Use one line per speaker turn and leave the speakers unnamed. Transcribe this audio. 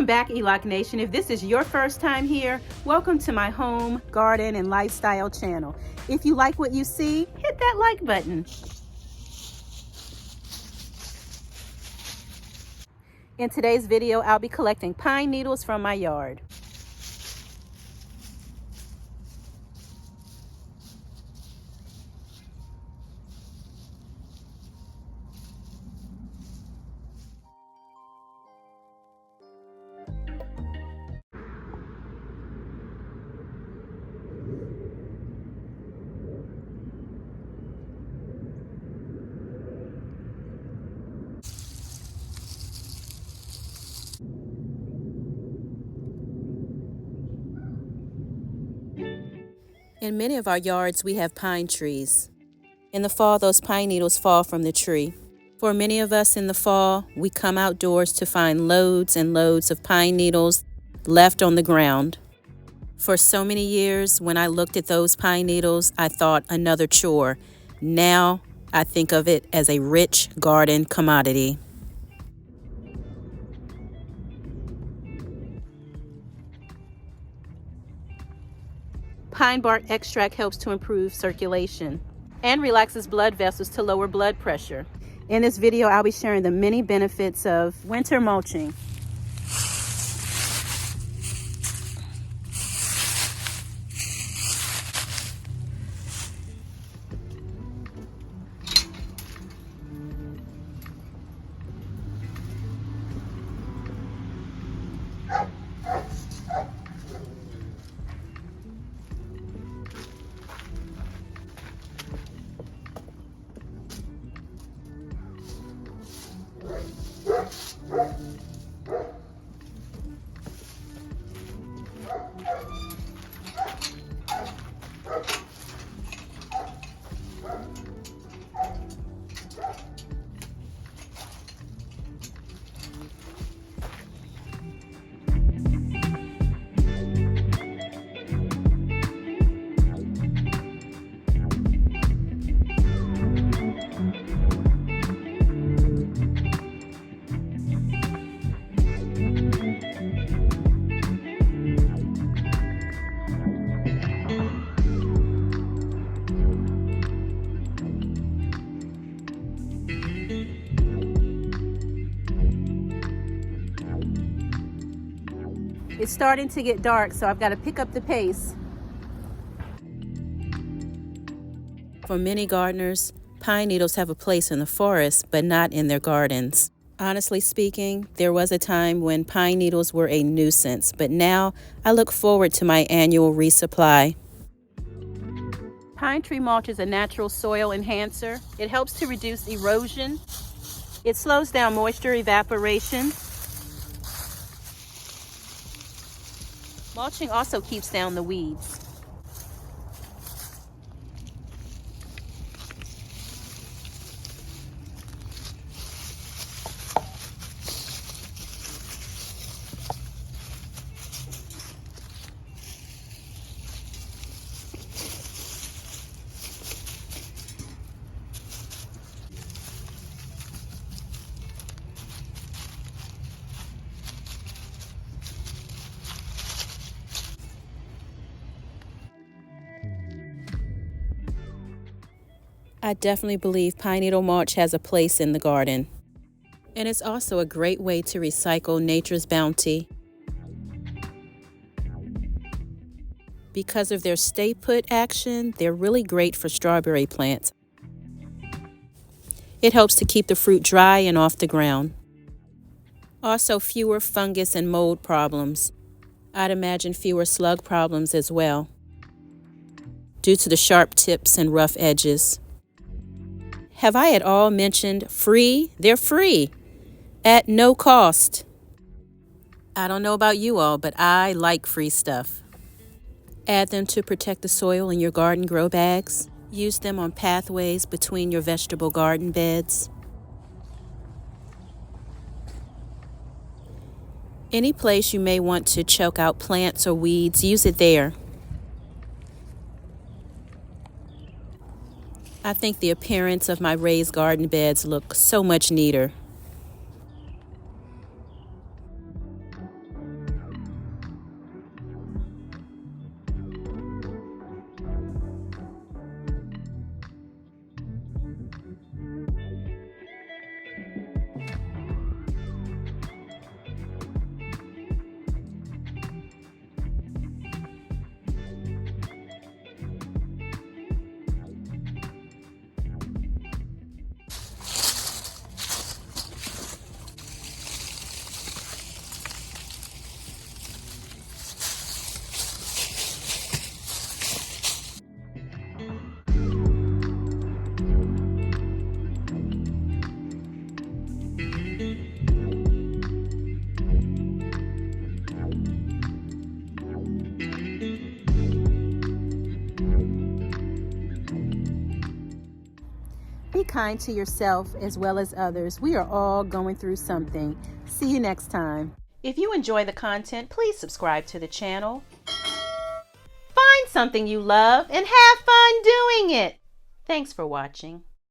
Welcome back, ELOC Nation. If this is your first time here, welcome to my home, garden, and lifestyle channel. If you like what you see, hit that like button. In today's video, I'll be collecting pine needles from my yard. In many of our yards, we have pine trees. In the fall, those pine needles fall from the tree. For many of us in the fall, we come outdoors to find loads and loads of pine needles left on the ground. For so many years, when I looked at those pine needles, I thought another chore. Now, I think of it as a rich garden commodity. Pine bark extract helps to improve circulation and relaxes blood vessels to lower blood pressure. In this video, I'll be sharing the many benefits of winter mulching. It's starting to get dark, so I've got to pick up the pace. For many gardeners, pine needles have a place in the forest, but not in their gardens. Honestly speaking, there was a time when pine needles were a nuisance, but now I look forward to my annual resupply. Pine tree mulch is a natural soil enhancer. It helps to reduce erosion. It slows down moisture evaporation. Mulching also keeps down the weeds. I definitely believe pine needle mulch has a place in the garden. And it's also a great way to recycle nature's bounty. Because of their stay put action, they're really great for strawberry plants. It helps to keep the fruit dry and off the ground. Also, fewer fungus and mold problems. I'd imagine fewer slug problems as well, due to the sharp tips and rough edges. Have I at all mentioned free? They're free, at no cost. I don't know about you all, but I like free stuff. Add them to protect the soil in your garden grow bags. Use them on pathways between your vegetable garden beds. Any place you may want to choke out plants or weeds, use it there. I think the appearance of my raised garden beds look so much neater. kind to yourself as well as others. We are all going through something. See you next time. If you enjoy the content, please subscribe to the channel. Find something you love and have fun doing it. Thanks for watching.